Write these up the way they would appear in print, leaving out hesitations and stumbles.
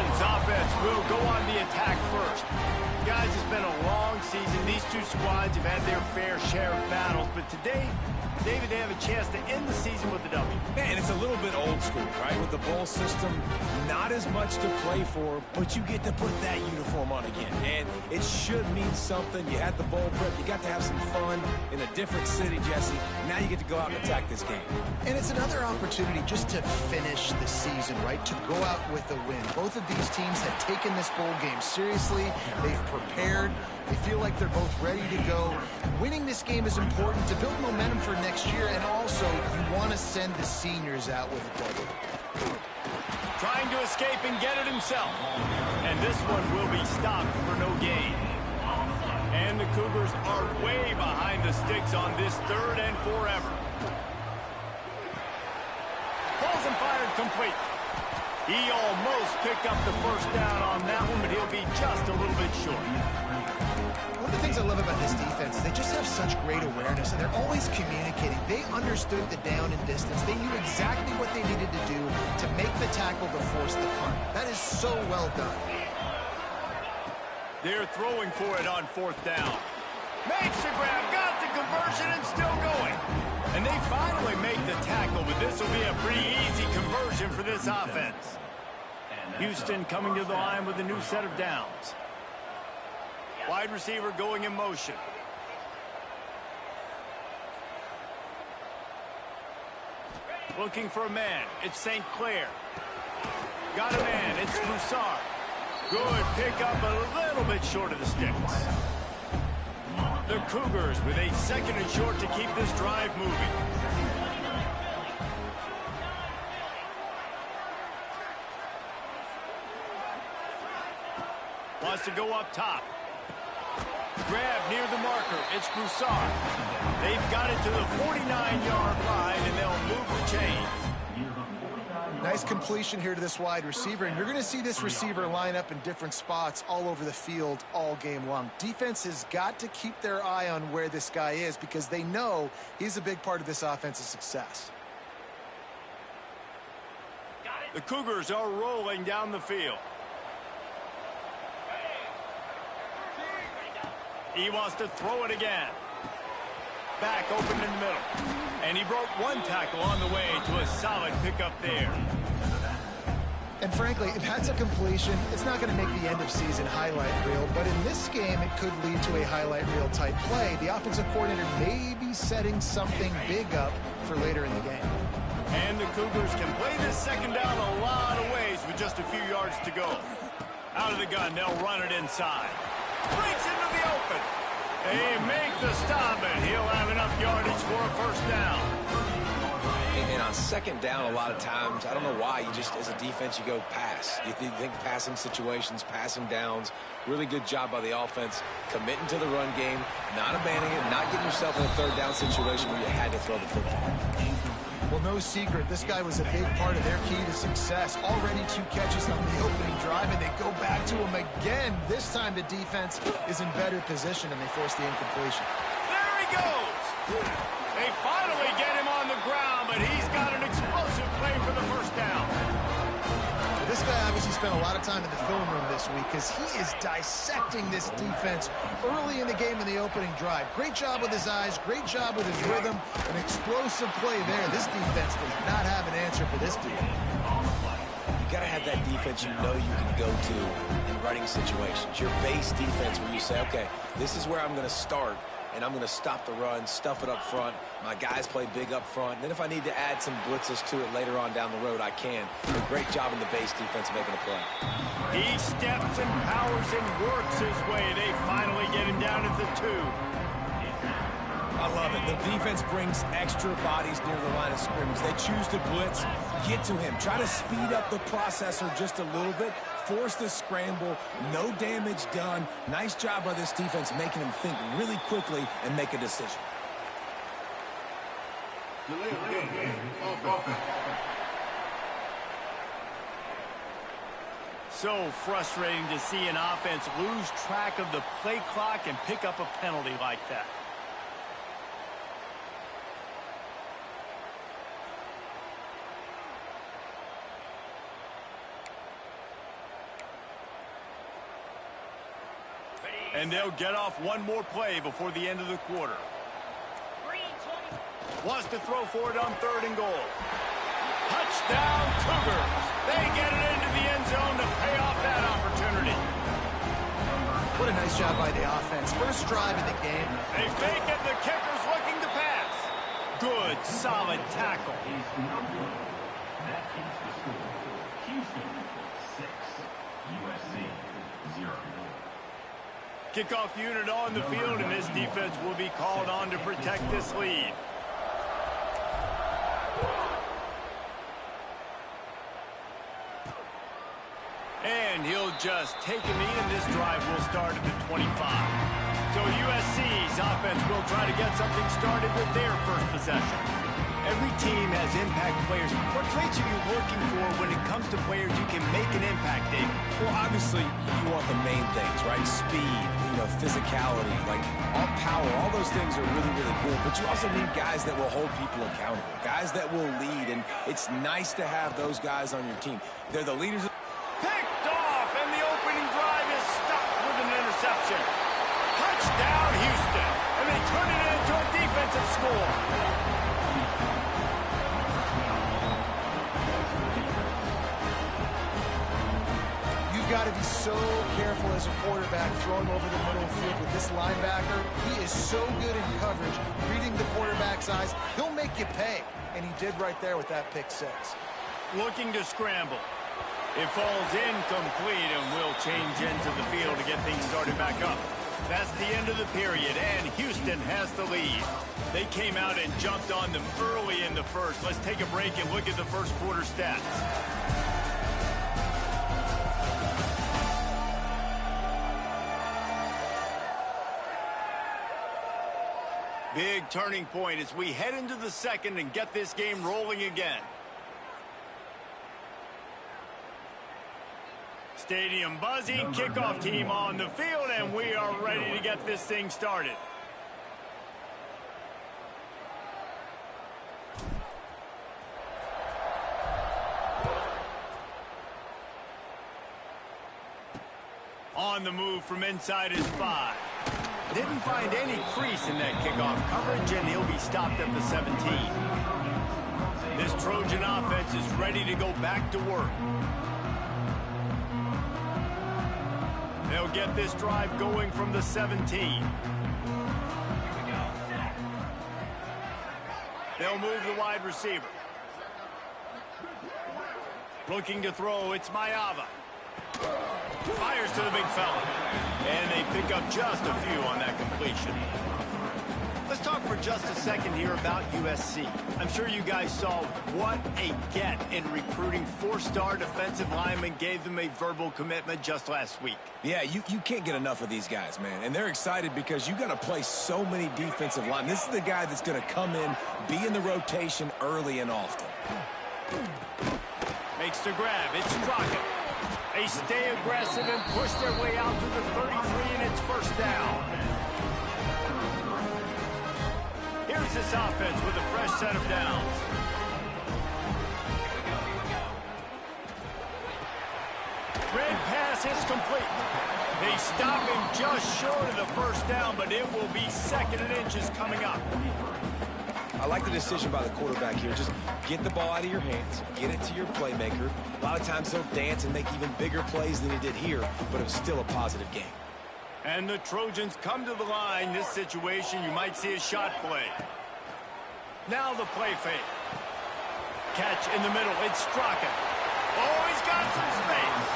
Houston's offense will go on the attack first. Guys, it's been a long season. These two squads have had their fair share of battles, but today, David, they have a chance to end the season with a W. Man, it's a little bit old school, right? With the bowl system, not as much to play for, but you get to put that uniform on again. And it should mean something. You had the bowl prep. You got to have some fun in a different city, Jesse. Now you get to go out and attack this game. And it's another opportunity just to finish the season, right? To go out with a win. Both of these teams have taken this bowl game seriously. They've prepared. They feel like they're both ready to go. Winning this game is important to build momentum for next year, and also you want to send the seniors out with a W. Trying to escape and get it himself. And this one will be stopped for no gain. And the Cougars are way behind the sticks on this third and forever. Pulls and fired complete. He almost picked up the first down on that one, but he'll be just a little bit short. One of the things I love about this defense is they just have such great awareness, and they're always communicating. They understood the down and distance. They knew exactly what they needed to do to make the tackle to force the punt. That is so well done. They're throwing for it on fourth down. Makes the grab, got the conversion, and still going. And they finally make the tackle, but this will be a pretty easy conversion for this offense. Houston coming to the line with a new set of downs. Wide receiver going in motion. Looking for a man. It's St. Clair. Got a man. It's Broussard. Good pickup, but a little bit short of the sticks. The Cougars with a second and short to keep this drive moving. Wants to go up top. Grab near the marker. It's Broussard. They've got it to the 49-yard line, and they'll move the chains. Nice completion here to this wide receiver, and you're going to see this receiver line up in different spots all over the field all game long. Defense has got to keep their eye on where this guy is because they know he's a big part of this offense's success. The Cougars are rolling down the field. He wants to throw it again. Back open in the middle. And he broke one tackle on the way to a solid pickup there. And frankly, if that's a completion, it's not going to make the end of season highlight reel. But in this game, it could lead to a highlight reel type play. The offensive coordinator may be setting something big up for later in the game. And the Cougars can play this second down a lot of ways with just a few yards to go. Out of the gun, they'll run it inside. Breaks into the open. They make the stop, and he'll have enough yardage for a first down. And on second down, a lot of times, I don't know why, you just, as a defense, you go pass. You think passing situations, passing downs. Really good job by the offense, committing to the run game, not abandoning it, not getting yourself in a third down situation where you had to throw the football. Well, no secret, this guy was a big part of their key to success. Already 2 catches on the opening drive, and they go back to him again. This time the defense is in better position, and they force the incompletion. There he goes! They finally get him on the ground, but he's got an explosive play for the first down. This guy obviously spent a lot of time in the film room this week because he is dissecting this defense early in the game in the opening drive. Great job with his eyes, great job with his rhythm, an explosive play there. This defense does not have an answer for this dude. You got to have that defense you know you can go to in running situations. Your base defense where you say, okay, this is where I'm going to start, and I'm going to stop the run, stuff it up front. My guys play big up front. And then if I need to add some blitzes to it later on down the road, I can. A great job in the base defense making a play. He steps and powers and works his way. They finally get him down at the 2. I love it. The defense brings extra bodies near the line of scrimmage. They choose to blitz, get to him, try to speed up the processor just a little bit, force the scramble, no damage done. Nice job by this defense making him think really quickly and make a decision. So frustrating to see an offense lose track of the play clock and pick up a penalty like that. And they'll get off one more play before the end of the quarter. Wants to throw for it on 3rd and goal. Touchdown, Cougars. They get it into the end zone to pay off that opportunity. What a nice job by the offense. First drive of the game. They fake it. The kicker's looking to pass. Good, solid tackle. That keeps the score. Houston 6, USC 0. Kickoff unit on the field, and this defense will be called on to protect this lead. And he'll just take a knee, and this drive will start at the 25. So USC's offense will try to get something started with their first possession. Every team has impact players. What traits are you looking for when it comes to players who can make an impact, Dave? Well, obviously, you want the main things, right? Speed, physicality, like all power, all those things are really, really good. But you also need guys that will hold people accountable, guys that will lead, and it's nice to have those guys on your team. They're the leaders. Picked off, and the opening drive is stopped with an interception. Touchdown, Houston, and they turn it into a defensive score. Got to be so careful as a quarterback throwing over the middle of the field with this linebacker. He is so good in coverage, reading the quarterback's eyes. He'll make you pay, and he did right there with that pick 6. Looking to scramble. It falls incomplete and will change into the field to get things started back up. That's the end of the period, and Houston has the lead. They came out and jumped on them early in the first. Let's take a break and look at the first quarter stats. Big turning point as we head into the second and get this game rolling again. Stadium buzzing, kickoff team on the field, and we are ready to get this thing started. On the move from inside his 5. Didn't find any crease in that kickoff coverage, and he'll be stopped at the 17. This Trojan offense is ready to go back to work. They'll get this drive going from the 17. They'll move the wide receiver. Looking to throw, it's Mayava. Fires to the big fella. And they pick up just a few on that completion. Let's talk for just a second here about USC. I'm sure you guys saw what a get in recruiting. 4-star defensive linemen gave them a verbal commitment just last week. Yeah, you can't get enough of these guys, man. And they're excited because you got to play so many defensive linemen. This is the guy that's going to come in, be in the rotation early and often. Makes the grab. It's Straka. They stay aggressive and push their way out to the 33, and it's first down. Here's this offense with a fresh set of downs. Red pass is complete. They stop him just short of the first down, but it will be 2nd and inches coming up. I like the decision by the quarterback here. Just get the ball out of your hands, get it to your playmaker. A lot of times they'll dance and make even bigger plays than he did here, but it was still a positive game. And the Trojans come to the line. This situation, you might see a shot play. Now the play fake. Catch in the middle. It's Straka. Oh, he's got some space.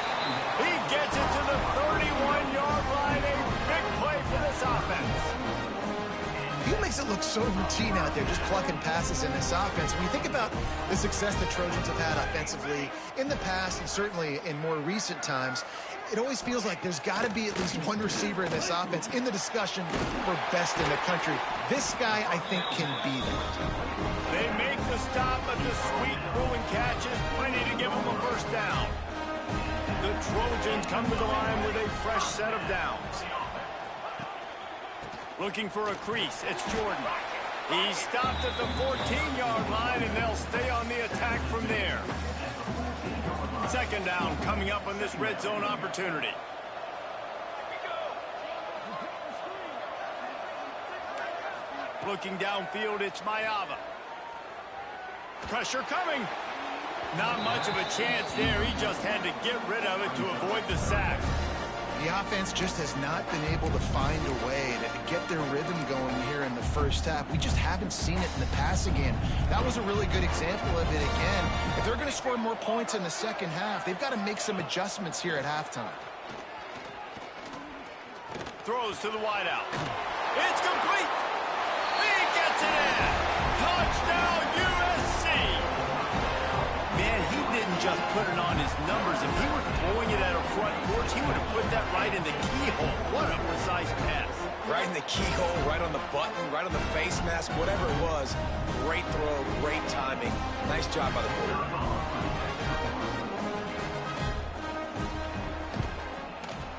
He gets it to the 31-yard line. A big play for this offense. He makes it look so routine out there, just plucking passes in this offense. When you think about the success the Trojans have had offensively in the past and certainly in more recent times, it always feels like there's got to be at least one receiver in this offense in the discussion for best in the country. This guy, I think, can be that. They make the stop, but the sweet rolling catch is plenty to give them a first down. The Trojans come to the line with a fresh set of downs. Looking for a crease, it's Jordan. He's stopped at the 14-yard line, and they'll stay on the attack from there. 2nd down coming up on this red zone opportunity. Looking downfield, it's Mayava. Pressure coming. Not much of a chance there. He just had to get rid of it to avoid the sack. The offense just has not been able to find a way to get their rhythm going here in the first half. We just haven't seen it in the passing game. That was a really good example of it again. If they're going to score more points in the second half, they've got to make some adjustments here at halftime. Throws to the wideout. It's complete. He gets it in. Touchdown, USC. Man, he didn't just put it on his numbers. If he were throwing it at a front porch, he would have put that right in the keyhole. What a precise pass. Right in the keyhole, right on the button, right on the face mask, whatever it was. Great throw, great timing. Nice job by the quarterback.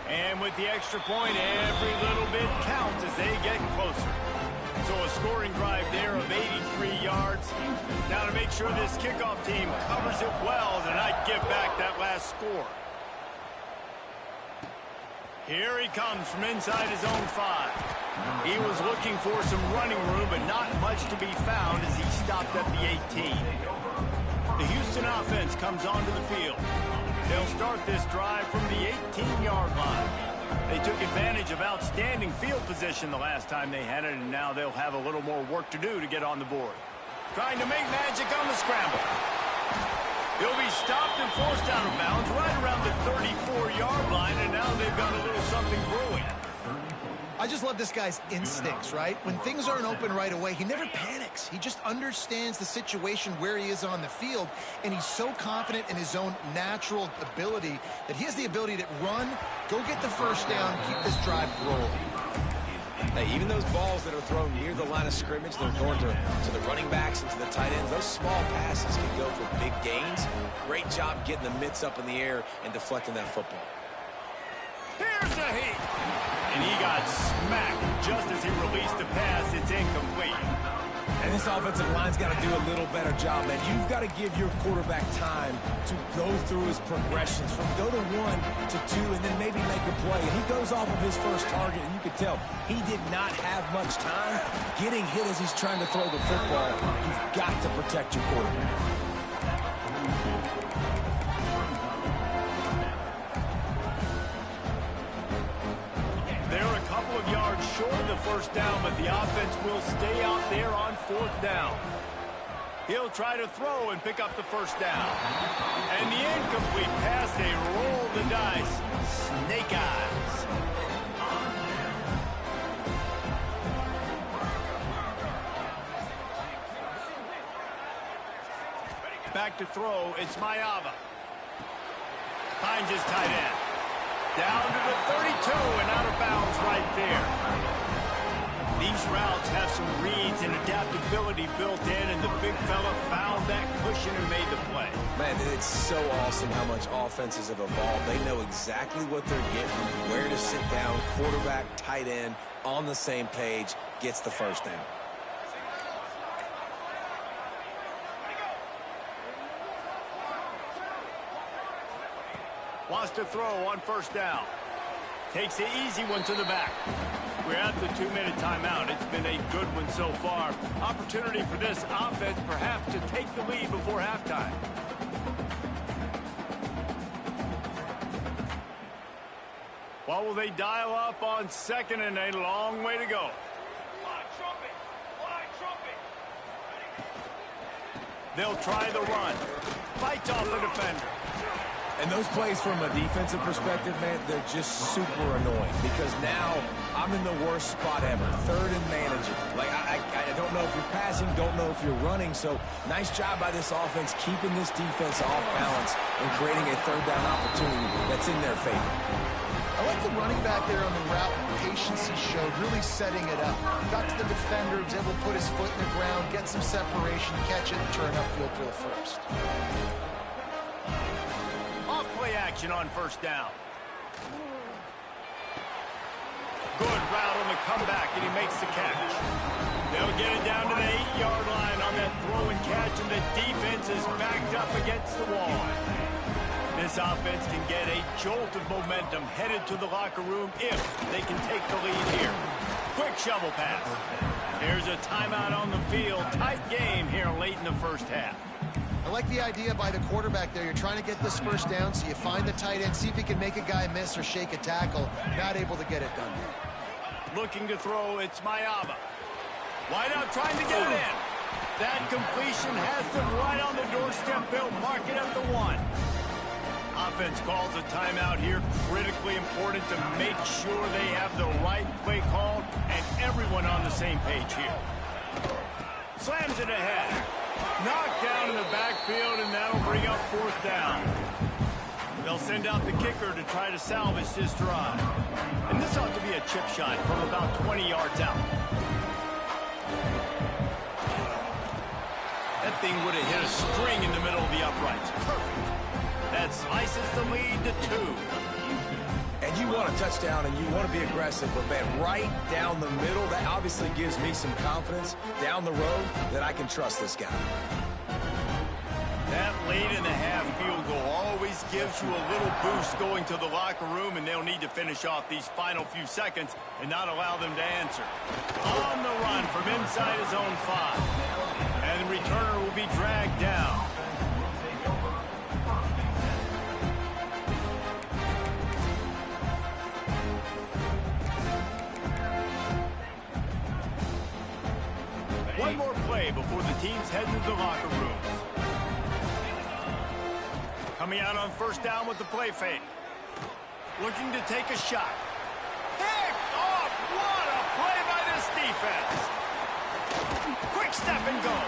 And with the extra point, every little bit counts as they get closer. So a scoring drive there of 83 yards. Now to make sure this kickoff team covers it well to not give back that last score. Here he comes from inside his own 5. He was looking for some running room, but not much to be found as he stopped at the 18. The Houston offense comes onto the field. They'll start this drive from the 18-yard line. They took advantage of outstanding field position the last time they had it, and now they'll have a little more work to do to get on the board. Trying to make magic on the scramble. He'll be stopped and forced out of bounds right around the 34-yard line, and now they've got a little something brewing. I just love this guy's instincts, right? When things aren't open right away, he never panics. He just understands the situation where he is on the field, and he's so confident in his own natural ability that he has the ability to run, go get the first down, keep this drive rolling. Hey, even those balls that are thrown near the line of scrimmage, they're going to the running backs and to the tight ends, those small passes can go for big gains. Great job getting the mitts up in the air and deflecting that football. Here's a heat. And he got smacked just as he released the pass. It's incomplete. And this offensive line's got to do a little better job, man. You've got to give your quarterback time to go through his progressions from go to 1 to 2 and then maybe make a play. And he goes off of his first target, and you can tell he did not have much time getting hit as he's trying to throw the football. You've got to protect your quarterback. Short of the first down, but the offense will stay out there on 4th down. He'll try to throw and pick up the first down. And the incomplete pass, they roll the dice. Snake eyes. Back to throw, it's Mayava. Finds his tight end. Down to the 32 and out of bounds right there. These routes have some reads and adaptability built in, and the big fella found that cushion and made the play. Man, it's so awesome how much offenses have evolved. They know exactly what they're getting, where to sit down, quarterback, tight end, on the same page, gets the first down. Wants to throw on first down. Takes the easy one to the back. We're at the 2-minute timeout. It's been a good one so far. Opportunity for this offense perhaps to take the lead before halftime. What will they dial up on second and a long way to go? They'll try the run. Fights off the defender. And those plays from a defensive perspective, man, they're just super annoying because now I'm in the worst spot ever. 3rd and manageable. Like, I don't know if you're passing, don't know if you're running. So nice job by this offense keeping this defense off balance and creating a 3rd down opportunity that's in their favor. I like the running back there on the route, the patience he showed, really setting it up. Got to the defender, was able to put his foot in the ground, get some separation, catch it, and turn upfield for the first. Play action on first down. Good route on the comeback, and he makes the catch. They'll get it down to the 8-yard line on that throw and catch, and the defense is backed up against the wall. This offense can get a jolt of momentum headed to the locker room if they can take the lead here. Quick shovel pass. There's a timeout on the field. Tight game here late in the first half. I like the idea by the quarterback there. You're trying to get this first down, so you find the tight end, see if he can make a guy miss or shake a tackle. Not able to get it done. Looking to throw, it's Mayava. Wide out trying to get it in. That completion has them right on the doorstep. They'll mark it at the 1. Offense calls a timeout here. Critically important to make sure they have the right play called and everyone on the same page here. Slams it ahead. Knocked down in the backfield, and that'll bring up 4th down. They'll send out the kicker to try to salvage this drive. And this ought to be a chip shot from about 20 yards out. That thing would have hit a string in the middle of the uprights. Perfect. That slices the lead to 2. And you want a touchdown and you want to be aggressive, but man, right down the middle, that obviously gives me some confidence down the road that I can trust this guy. That late in the half field goal always gives you a little boost going to the locker room, and they'll need to finish off these final few seconds and not allow them to answer. On the run from inside his own 5. And the returner will be dragged down. One more play before the teams head to the locker rooms. Coming out on 1st down with the play fake. Looking to take a shot. Picked off! What a play by this defense! Quick step and go.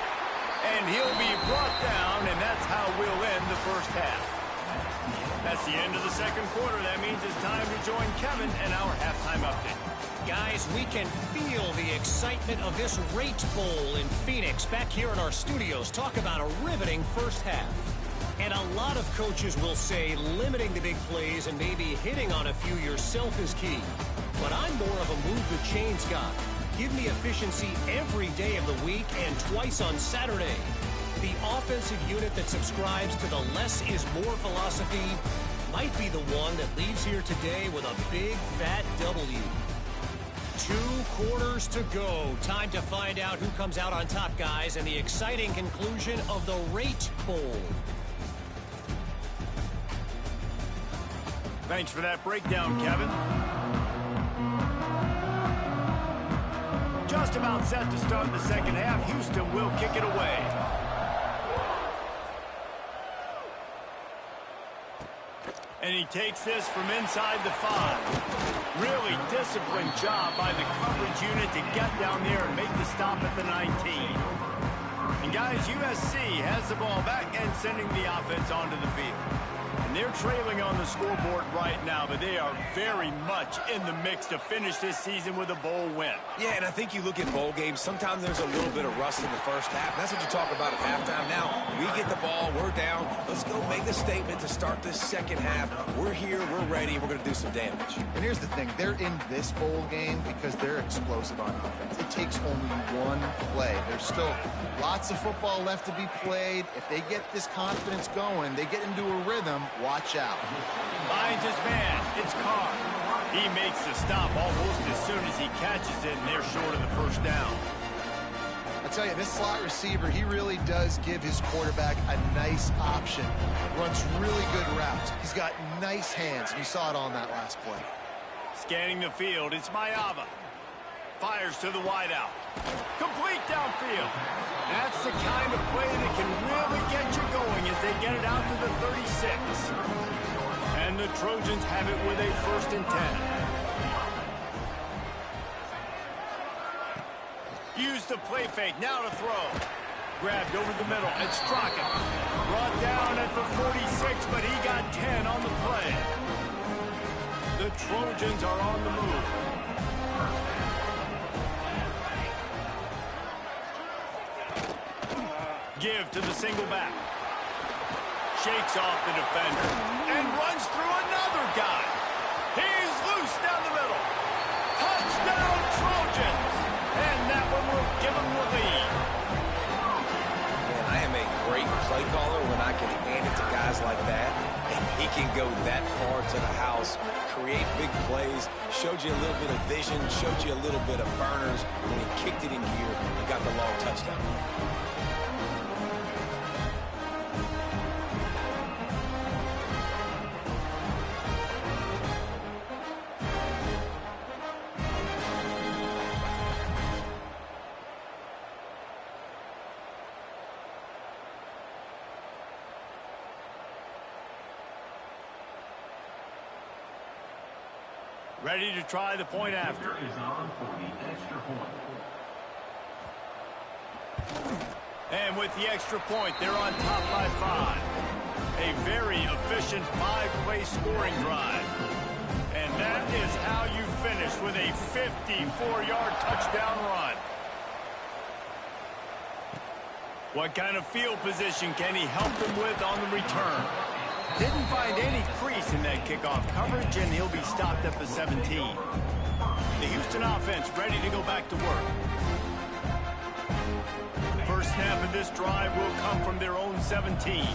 And he'll be brought down, and that's how we'll end the first half. That's the end of the second quarter. That means it's time to join Kevin and our halftime update. Guys, we can feel the excitement of this Rate Bowl in Phoenix back here in our studios. Talk about a riveting first half. And a lot of coaches will say limiting the big plays and maybe hitting on a few yourself is key. But I'm more of a move the chains guy. Give me efficiency every day of the week and twice on Saturday. The offensive unit that subscribes to the less is more philosophy might be the one that leaves here today with a big fat W. 2 quarters to go. Time to find out who comes out on top, guys, and the exciting conclusion of the Rate Bowl. Thanks for that breakdown, Kevin. Just about set to start the second half. Houston will kick it away. And he takes this from inside the 5. Really disciplined job by the coverage unit to get down there and make the stop at the 19. And guys, USC has the ball back and sending the offense onto the field. And they're trailing on the scoreboard right now, but they are very much in the mix to finish this season with a bowl win. Yeah, and I think you look at bowl games, sometimes there's a little bit of rust in the first half. That's what you talk about at halftime. Now, we get the ball, we're down. Let's go make a statement to start this second half. We're here, we're ready, we're going to do some damage. And here's the thing. They're in this bowl game because they're explosive on offense. It takes only one play. There's still lots of football left to be played. If they get this confidence going, they get into a rhythm, watch out. Finds his man. It's Carr. He makes the stop almost as soon as he catches it, and they're short of the first down. I tell you, this slot receiver, he really does give his quarterback a nice option. Runs really good routes. He's got nice hands, and you saw it on that last play. Scanning the field, it's Mayava. Fires to the wideout. Complete downfield. That's the kind of play that can really get you going as they get it out to the 36. And the Trojans have it with a 1st and 10. Use the play fake, now to throw. Grabbed over the middle, and Strachan. Brought down at the 46, but he got 10 on the play. The Trojans are on the move. Give to the single back. Shakes off the defender and runs through another guy. He's loose down the middle. Touchdown Trojans. And that one will give them the lead. Man, I am a great play caller when I can hand it to guys like that. And he can go that far to the house, create big plays, showed you a little bit of vision, showed you a little bit of burners when he kicked it in gear and got the long touchdown. Ready to try the point after. Is on for the extra point. And with the extra point, they're on top by 5. A very efficient 5-play scoring drive. And that is how you finish with a 54-yard touchdown run. What kind of field position can he help them with on the return? Didn't find any crease in that kickoff coverage, and he'll be stopped at the 17. The Houston offense ready to go back to work. First snap of this drive will come from their own 17.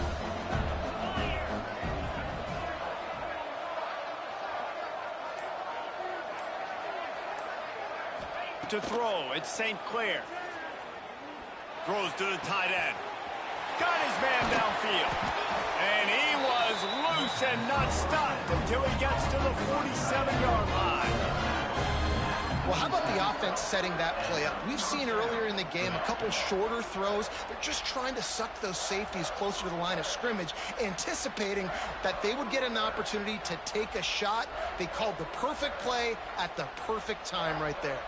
To throw, it's St. Clair. Throws to the tight end. Got his man downfield. And he was loose and not stopped until he gets to the 47-yard line. Well, how about the offense setting that play up? We've seen earlier in the game a couple shorter throws. They're just trying to suck those safeties closer to the line of scrimmage, anticipating that they would get an opportunity to take a shot. They called the perfect play at the perfect time right there.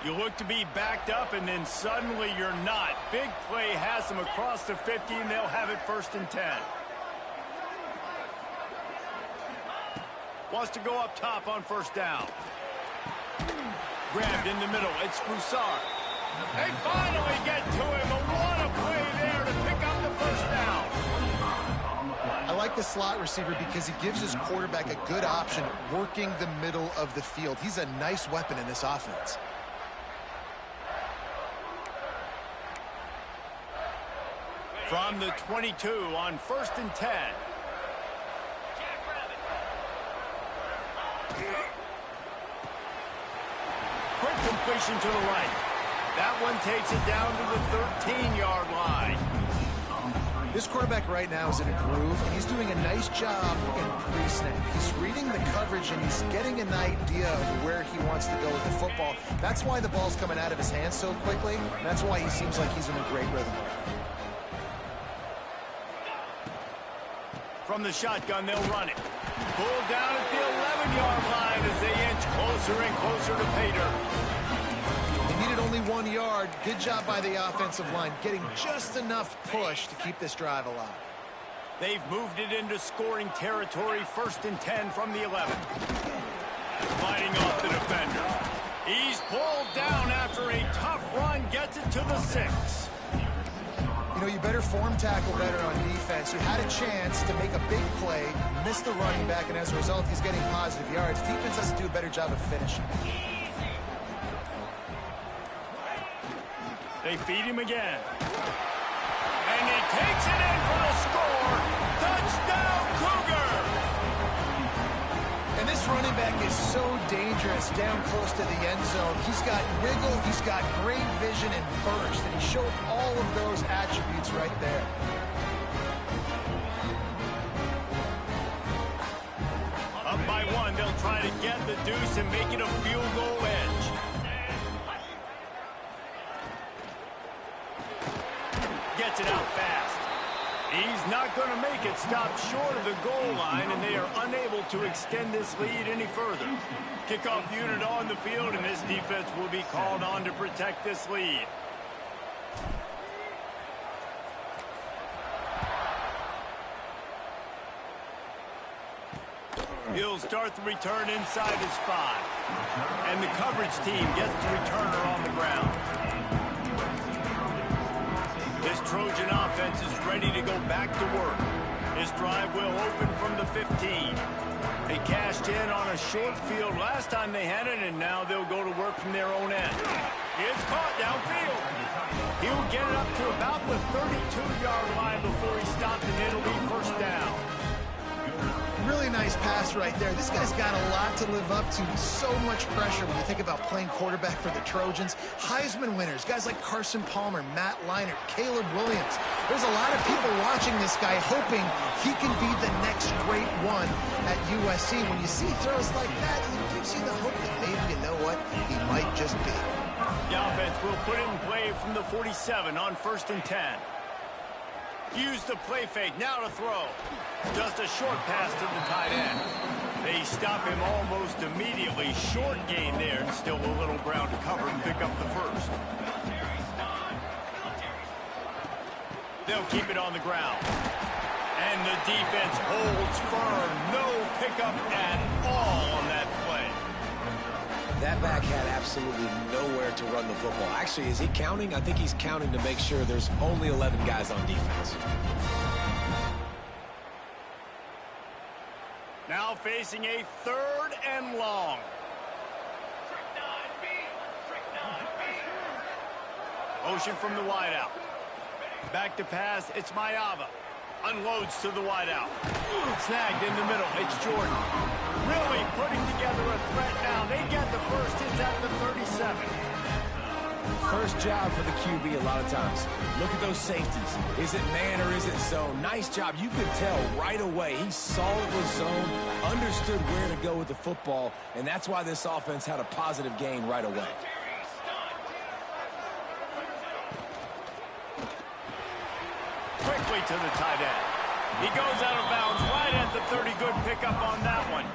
You look to be backed up, and then suddenly you're not. Big play has them across the 50, and they'll have it 1st and 10. Wants to go up top on 1st down. Grabbed in the middle. It's Broussard. They finally get to him. And what a play there to pick up the 1st down. I like the slot receiver because he gives his quarterback a good option working the middle of the field. He's a nice weapon in this offense. From the 22 on 1st and 10. Quick completion to the right. That one takes it down to the 13-yard line. This quarterback right now is in a groove, and he's doing a nice job in pre-snap. He's reading the coverage, and he's getting an idea of where he wants to go with the football. That's why the ball's coming out of his hands so quickly, and that's why he seems like he's in a great rhythm. From the shotgun, they'll run it. Pulled down at the 11-yard line as they inch closer and closer to Pater. They needed only 1 yard. Good job by the offensive line, getting just enough push to keep this drive alive. They've moved it into scoring territory, 1st and 10 from the 11. Fighting off the defender. He's pulled down after a tough run, gets it to the 6. You know, you better form tackle better on defense. You had a chance to make a big play, missed the running back, and as a result, he's getting positive yards. Defense has to do a better job of finishing. They feed him again. And he takes it in for the score. Touchdown, Cougar! And this running back is so dangerous down close to the end zone. He's got wiggle, he's got great vision and burst, and he showed all of those attributes right there. Up by 1, they'll try to get the deuce and make it a field goal edge. Gets it out fast. He's not going to make it stop short of the goal line, and they are unable to extend this lead any further. Kickoff unit on the field, and this defense will be called on to protect this lead. He'll start the return inside his 5. And the coverage team gets the returner on the ground. This Trojan offense is ready to go back to work. This drive will open from the 15. They cashed in on a short field last time they had it, and now they'll go to work from their own end. It's caught downfield. He'll get it up to about the 32-yard line before he stopped, and it'll be 1st down. nice pass right there. This guy's got a lot to live up to. So much pressure when you think about playing quarterback for the Trojans. Heisman winners, guys like Carson Palmer, Matt Leinart, Caleb Williams. There's a lot of people watching this guy hoping he can be the next great one at USC. When you see throws like that, it gives you the hope that maybe, you know what, he might just be. The offense will put it in play from the 47 on 1st and 10. Use the play fake, now to throw. Just a short pass to the tight end. They stop him almost immediately. Short gain there, and still a little ground to cover and pick up the first. They'll keep it on the ground. And the defense holds firm. No pickup at all on that play. That back had absolutely nowhere to run the football. Actually, is he counting? I think he's counting to make sure there's only 11 guys on defense. Now facing a 3rd and long. Motion from the wideout. Back to pass, it's Mayava. Unloads to the wideout. Snagged in the middle, it's Jordan. Really putting together a threat now. They get the first. It's at the 37. First job for the QB a lot of times. Look at those safeties. Is it man or is it zone? Nice job. You could tell right away. He saw it was zone, understood where to go with the football, and that's why this offense had a positive gain right away. Quickly to the tight end. He goes out of bounds right at the 30. Good pickup on that one.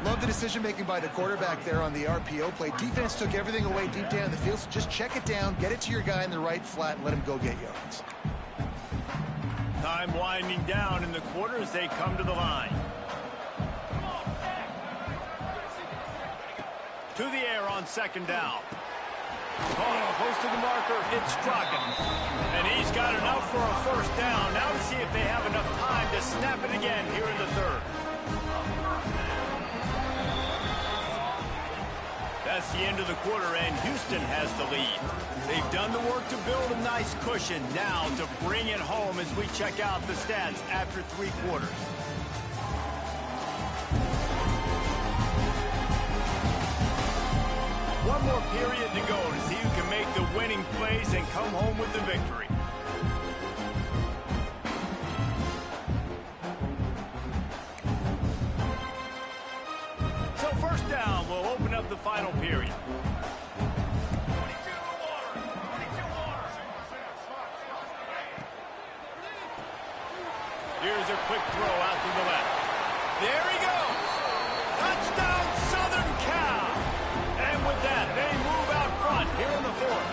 Love the decision-making by the quarterback there on the RPO play. Defense took everything away deep down the field, so just check it down, get it to your guy in the right flat, and let him go get yards. Time winding down in the quarter as they come to the line. To the air on 2nd down. Oh, close to the marker, it's Straka. And he's got enough for a first down. Now to see if they have enough time to snap it again here in the 3rd. That's the end of the quarter, and Houston has the lead. They've done the work to build a nice cushion. Now to bring it home as we check out the stats after 3 quarters. One more period to go to see who can make the winning plays and come home with the victory. So 1st down will open up the final period. Here's a quick throw out to the left. There he goes. Touchdown, Southern Cal. And with that, they move out front here in the 4th.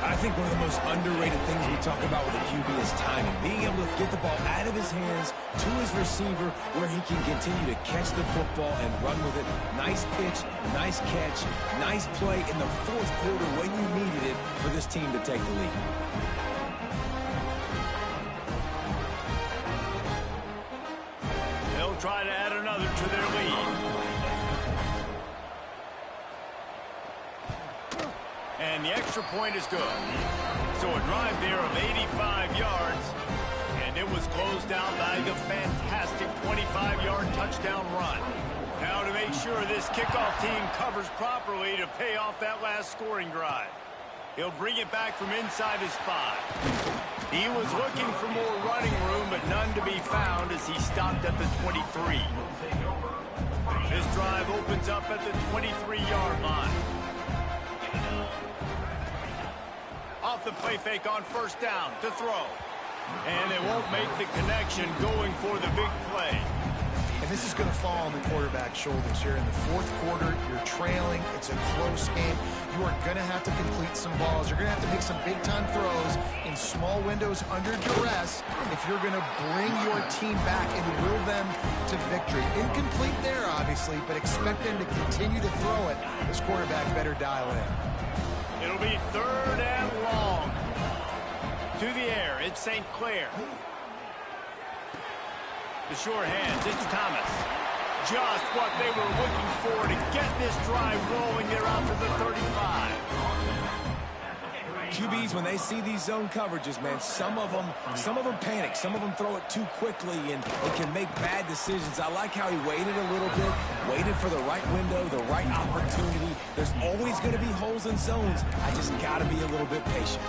I think one of the most underrated things we talk about with a QB is timing. Being able to get the ball out of his hands to his receiver where he can continue to catch the football and run with it. Nice pitch, nice catch, nice play in the 4th quarter when you needed it for this team to take the lead. They'll try to add another to their lead. And the extra point is good. So a drive there of 85 yards. And it was closed out by the fantastic 25-yard touchdown run. Now to make sure this kickoff team covers properly to pay off that last scoring drive. He'll bring it back from inside his 5. He was looking for more running room, but none to be found as he stopped at the 23. This drive opens up at the 23-yard line. Off the play fake on 1st down to throw. And they won't make the connection going for the big play. And this is going to fall on the quarterback's shoulders here in the 4th quarter. You're trailing. It's a close game. You are going to have to complete some balls. You're going to have to make some big-time throws in small windows under duress if you're going to bring your team back and will them to victory. Incomplete there, obviously, but expect them to continue to throw it. This quarterback better dial in. It'll be 3rd and long. To the air, it's St. Clair. The sure hands, it's Thomas. Just what they were looking for to get this drive rolling there out to the 35. QBs, when they see these zone coverages, man, some of them panic. Some of them throw it too quickly and can make bad decisions. I like how he waited a little bit, waited for the right window, the right opportunity. There's always going to be holes in zones. I just got to be a little bit patient.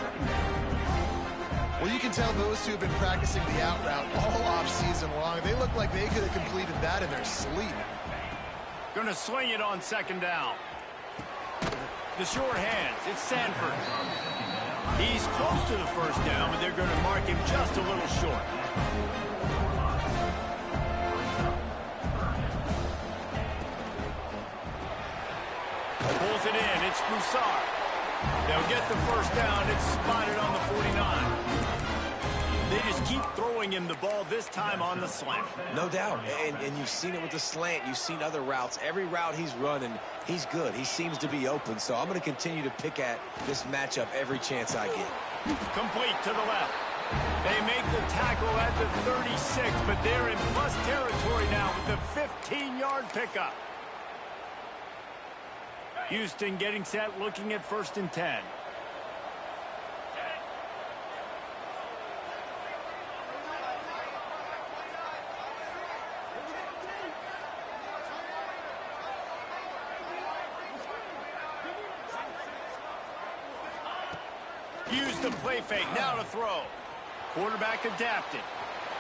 Well, you can tell those two have been practicing the out route all off season long. They look like they could have completed that in their sleep. Going to swing it on second down. The short hands, it's Sanford. He's close to the first down, but they're going to mark him just a little short. Pulls it in, it's Broussard. They'll get the first down, it's spotted on the 49. They just keep throwing him the ball, this time on the slant. No doubt, and you've seen it with the slant. You've seen other routes. Every route he's running, he's good. He seems to be open, so I'm going to continue to pick at this matchup every chance I get. Complete to the left. They make the tackle at the 36, but they're in plus territory now with the 15-yard pickup. Houston getting set, looking at 1st and 10. Use the play fake, now to throw. Quarterback adapted.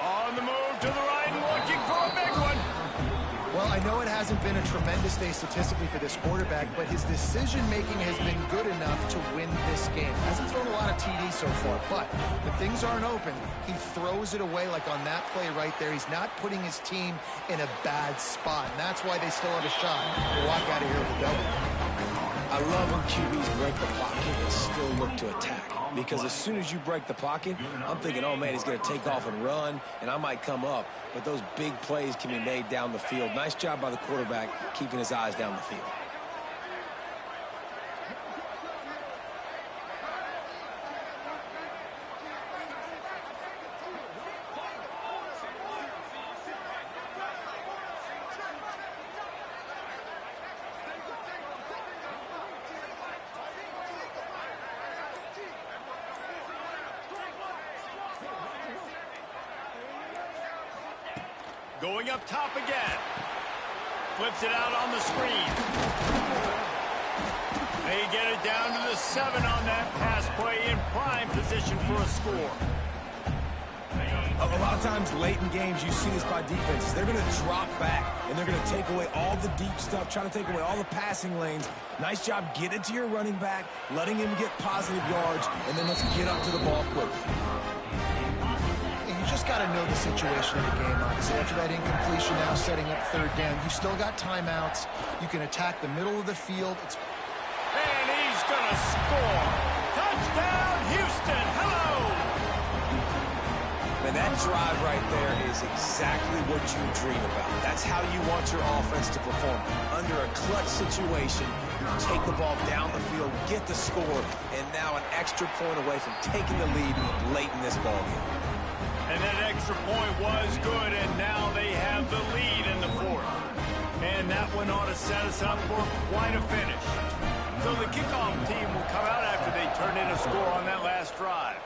On the move to the right and looking for a big one. Well, I know it hasn't been a tremendous day statistically for this quarterback, but his decision-making has been good enough to win this game. Hasn't thrown a lot of TDs so far, but when things aren't open, he throws it away like on that play right there. He's not putting his team in a bad spot, and that's why they still have a shot to walk out of here with a W. I love when QBs break the pocket and still look to attack. Because as soon as you break the pocket, I'm thinking, oh, man, he's going to take off and run, and I might come up. But those big plays can be made down the field. Nice job by the quarterback keeping his eyes down the field. Going up top again. Flips it out on the screen. They get it down to the 7 on that pass play, in prime position for a score. A lot of times late in games, you see this by defenses. They're going to drop back, and they're going to take away all the deep stuff, try to take away all the passing lanes. Nice job getting to your running back, letting him get positive yards, and then let's get up to the ball quickly. You just got to know the situation of the game, obviously. After that incompletion, now setting up 3rd down. You still got timeouts. You can attack the middle of the field. And he's going to score. Touchdown, Houston. Hello. And that drive right there is exactly what you dream about. That's how you want your offense to perform. Under a clutch situation, you take the ball down the field, get the score, and now an extra point away from taking the lead late in this ball game. And that extra point was good, and now they have the lead in the 4th. And that one ought to set us up for quite a finish. So the kickoff team will come out after they turn in a score on that last drive.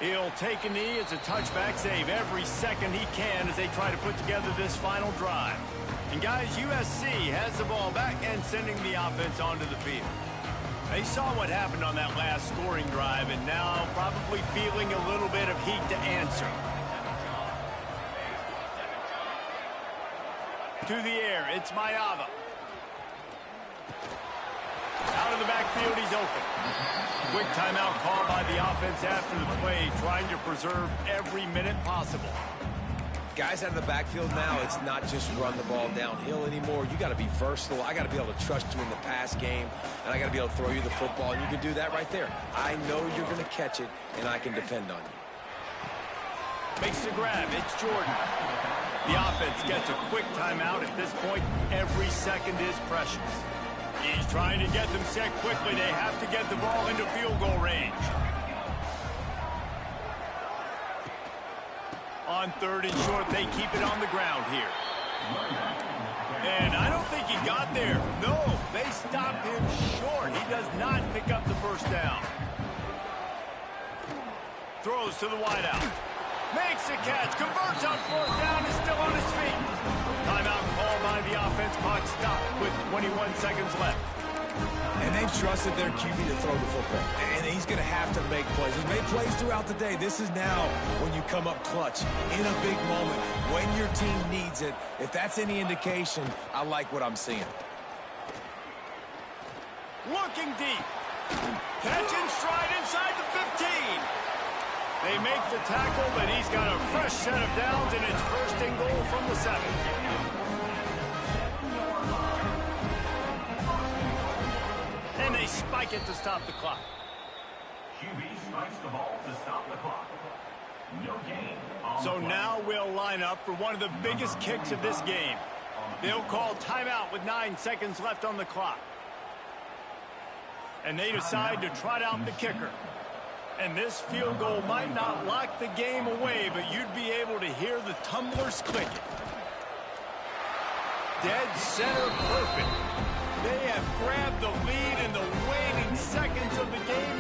He'll take a knee as a touchback save every second he can as they try to put together this final drive. And guys, USC has the ball back and sending the offense onto the field. They saw what happened on that last scoring drive and now probably feeling a little bit of heat to answer. To the air, it's Mayava. Out of the backfield, he's open. Quick timeout call by the offense after the play, trying to preserve every minute possible. Guys out of the backfield now, it's not just run the ball downhill anymore. You got to be versatile. I got to be able to trust you in the pass game, and I got to be able to throw you the football, and you can do that right there. I know you're going to catch it, and I can depend on you. Makes the grab. It's Jordan. The offense gets a quick timeout. At this point, every second is precious. He's trying to get them set quickly. They have to get the ball into field goal range. On 3rd and short, they keep it on the ground here. And I don't think he got there. No, they stopped him short. He does not pick up the first down. Throws to the wideout. Makes a catch. Converts on fourth down. Is still on his feet. Timeout called by the offense. Clock stopped with 21 seconds left. And they've trusted their QB to throw the football. And he's going to have to make plays. He's made plays throughout the day. This is now when you come up clutch in a big moment when your team needs it. If that's any indication, I like what I'm seeing. Looking deep. Catch in stride inside the 15. They make the tackle, but he's got a fresh set of downs, and it's first and goal from the 7. And they spike it to stop the clock. QB spikes the ball to stop the clock. No gain. So now we'll line up for one of the biggest kicks of this game. They'll call timeout with 9 seconds left on the clock. And they decide to trot out the kicker. And this field goal might not lock the game away, but you'd be able to hear the tumblers clicking. Dead center perfect. They have grabbed the lead in the waning seconds of the game.